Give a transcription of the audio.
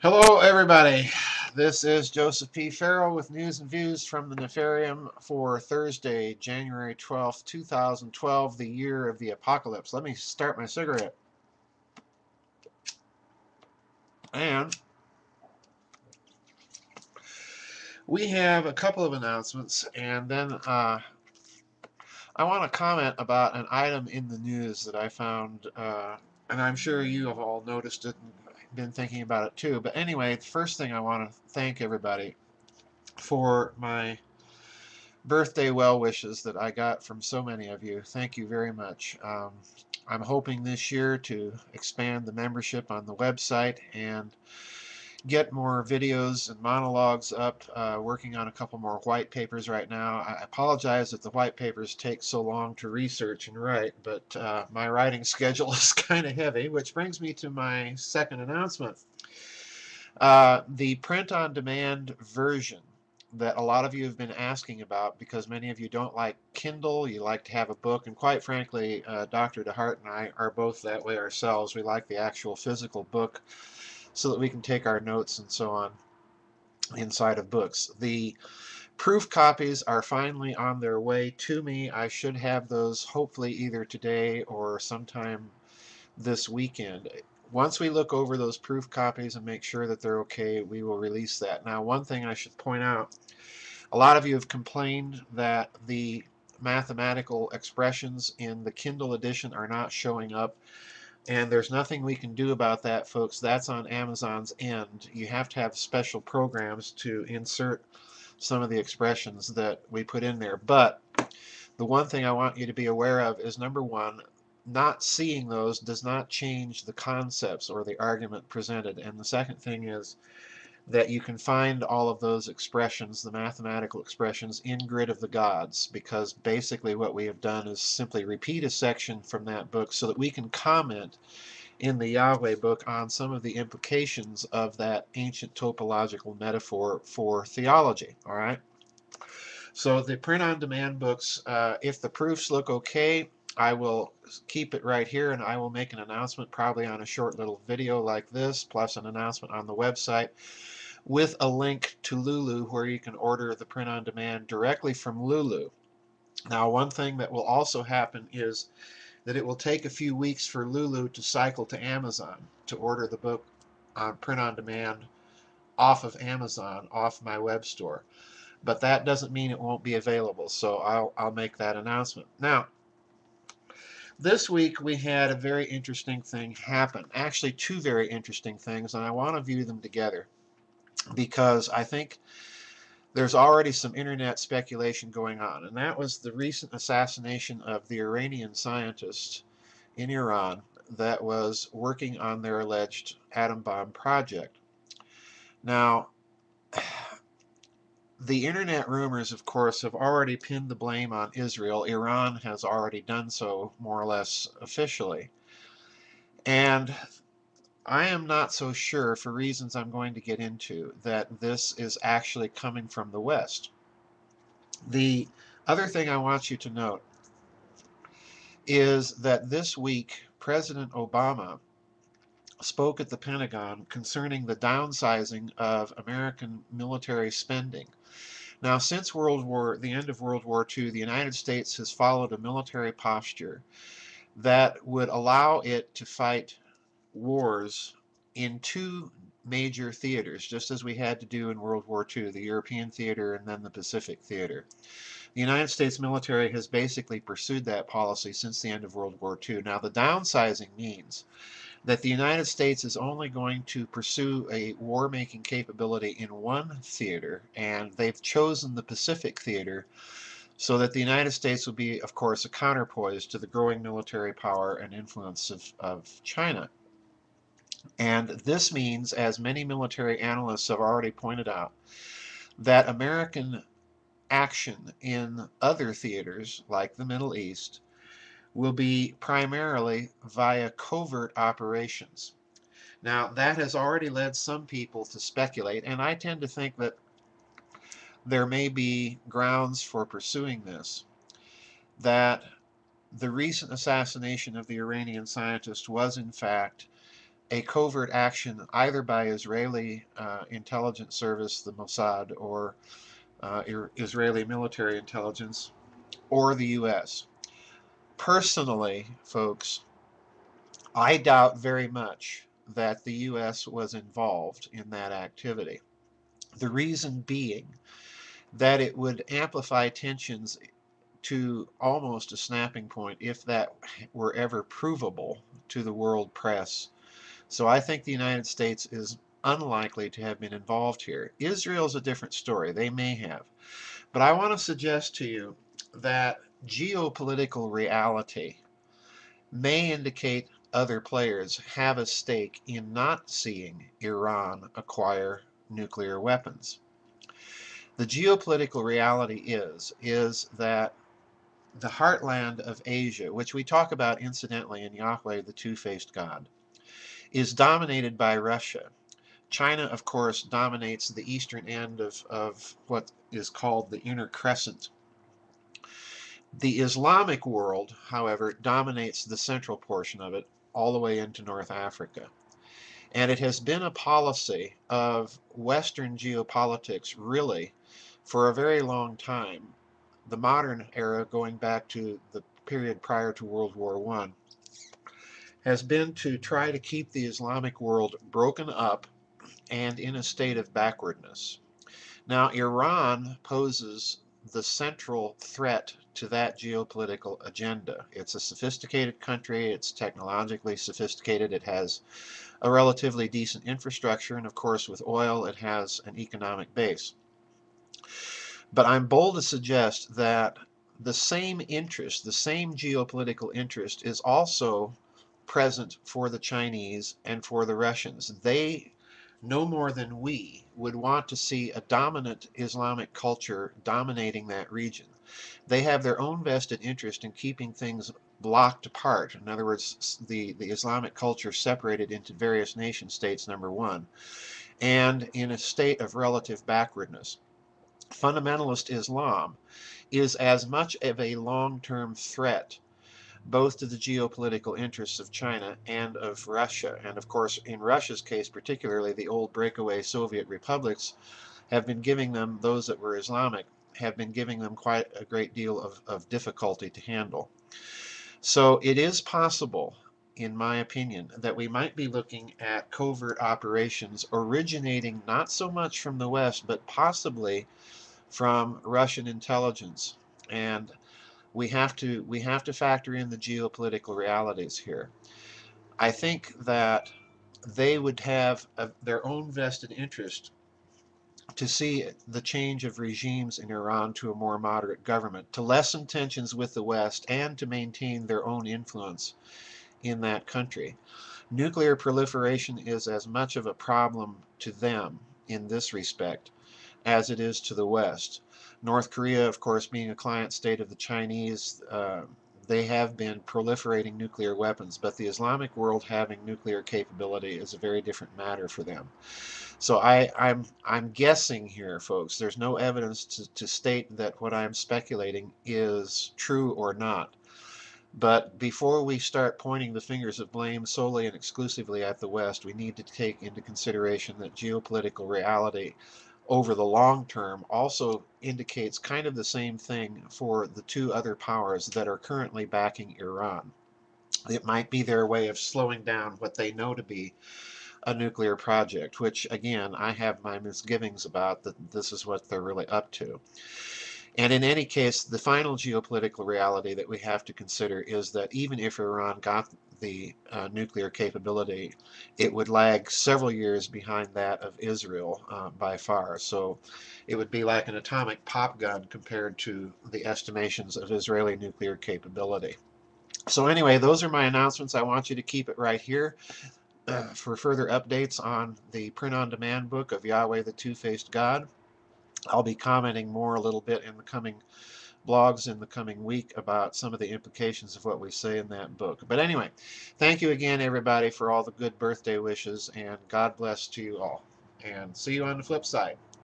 Hello, everybody. This is Joseph P. Farrell with news and views from the Nefarium for Thursday, January 12th, 2012, the year of the apocalypse. Let me start my cigarette. And we have a couple of announcements, and then I want to comment about an item in the news that I found, and I'm sure you have all noticed it and been thinking about it too. But anyway, the first thing I want to thank everybody for my birthday well wishes that I got from so many of you. Thank you very much. I'm hoping this year to expand the membership on the website and get more videos and monologues up, working on a couple more white papers right now. I apologize that the white papers take so long to research and write, but my writing schedule is kind of heavy, which brings me to my second announcement. The print-on-demand version that a lot of you have been asking about, because many of you don't like Kindle, you like to have a book, and quite frankly, Dr. DeHart and I are both that way ourselves. We like the actual physical book so that we can take our notes and so on inside of books. The proof copies are finally on their way to me. I should have those hopefully either today or sometime this weekend. Once we look over those proof copies and make sure that they're okay, we will release that. Now, one thing I should point out, a lot of you have complained that the mathematical expressions in the Kindle edition are not showing up, and there's nothing we can do about that, folks. That's on Amazon's end. You have to have special programs to insert some of the expressions that we put in there. But the one thing I want you to be aware of is, number one, not seeing those does not change the concepts or the argument presented. And the second thing is that you can find all of those expressions, the mathematical expressions, in Grid of the Gods, because basically what we have done is simply repeat a section from that book so that we can comment in the Yahweh book on some of the implications of that ancient topological metaphor for theology. All right? So the print-on-demand books, if the proofs look okay, I will keep it right here, and I will make an announcement probably on a short little video like this, plus an announcement on the website with a link to Lulu where you can order the print-on-demand directly from Lulu. Now, one thing that will also happen is that it will take a few weeks for Lulu to cycle to Amazon to order the book on print-on-demand off of Amazon, off my web store. But that doesn't mean it won't be available, so I'll make that announcement. Now, this week we had a very interesting thing happen. Actually, two very interesting things, and I want to view them together because I think there's already some internet speculation going on, and that was the recent assassination of the Iranian scientist in Iran that was working on their alleged atom bomb project. Now, the internet rumors, of course, have already pinned the blame on Israel. Iran has already done so, more or less officially. And I am not so sure, for reasons I'm going to get into, that this is actually coming from the West. The other thing I want you to note is that this week, President Obama spoke at the Pentagon concerning the downsizing of American military spending. Now, since the end of World War II, the United States has followed a military posture that would allow it to fight wars in two major theaters, just as we had to do in World War II, the European theater and then the Pacific theater. The United States military has basically pursued that policy since the end of World War II. Now, the downsizing means that the United States is only going to pursue a war-making capability in one theater, and they've chosen the Pacific theater so that the United States will be, of course, a counterpoise to the growing military power and influence of China. And this means, as many military analysts have already pointed out, that American action in other theaters, like the Middle East, will be primarily via covert operations. Now, that has already led some people to speculate, and I tend to think that there may be grounds for pursuing this, that the recent assassination of the Iranian scientist was, in fact, a covert action either by Israeli intelligence service, the Mossad, or Israeli military intelligence, or the U.S. Personally, folks, I doubt very much that the U.S. was involved in that activity. The reason being that it would amplify tensions to almost a snapping point if that were ever provable to the world press. So I think the United States is unlikely to have been involved here. Israel's a different story. They may have. But I want to suggest to you that geopolitical reality may indicate other players have a stake in not seeing Iran acquire nuclear weapons. The geopolitical reality is that the heartland of Asia, which we talk about incidentally in Yahweh the Two-Faced God, is dominated by Russia. China, of course, dominates the eastern end of what is called the Inner Crescent. The Islamic world, however, dominates the central portion of it all the way into North Africa. And it has been a policy of Western geopolitics, really, for a very long time. The modern era, going back to the period prior to World War I, has been to try to keep the Islamic world broken up and in a state of backwardness. Now, Iran poses the central threat to that geopolitical agenda. It's a sophisticated country, it's technologically sophisticated, it has a relatively decent infrastructure, and of course, with oil, it has an economic base. But I'm bold to suggest that the same interest, the same geopolitical interest, is also present for the Chinese and for the Russians. They, no more than we, would want to see a dominant Islamic culture dominating that region. They have their own vested interest in keeping things blocked apart. In other words, the Islamic culture separated into various nation states, number one, and in a state of relative backwardness. Fundamentalist Islam is as much of a long-term threat both to the geopolitical interests of China and of Russia. And of course, in Russia's case particularly, the old breakaway Soviet republics have been giving them, those that were Islamic, have been giving them quite a great deal of difficulty to handle. So it is possible, in my opinion, that we might be looking at covert operations originating not so much from the West, but possibly from Russian intelligence. And we have to factor in the geopolitical realities here. I think that they would have their own vested interest to see the change of regimes in Iran to a more moderate government, to lessen tensions with the West, and to maintain their own influence in that country. Nuclear proliferation is as much of a problem to them in this respect as it is to the West. North Korea, of course, being a client state of the Chinese, they have been proliferating nuclear weapons, but the Islamic world having nuclear capability is a very different matter for them. So I'm guessing here, folks. There's no evidence to state that what I'm speculating is true or not. But before we start pointing the fingers of blame solely and exclusively at the West, we need to take into consideration that geopolitical reality over the long term also indicates kind of the same thing for the two other powers that are currently backing Iran. It might be their way of slowing down what they know to be a nuclear project, which again, I have my misgivings about that this is what they're really up to. And in any case, the final geopolitical reality that we have to consider is that even if Iran got the nuclear capability, it would lag several years behind that of Israel by far. So it would be like an atomic pop gun compared to the estimations of Israeli nuclear capability. So anyway, those are my announcements. I want you to keep it right here for further updates on the print-on-demand book of Yahweh the Two-Faced God. I'll be commenting more a little bit in the coming blogs in the coming week about some of the implications of what we say in that book. But anyway, thank you again, everybody, for all the good birthday wishes, and God bless to you all. And see you on the flip side.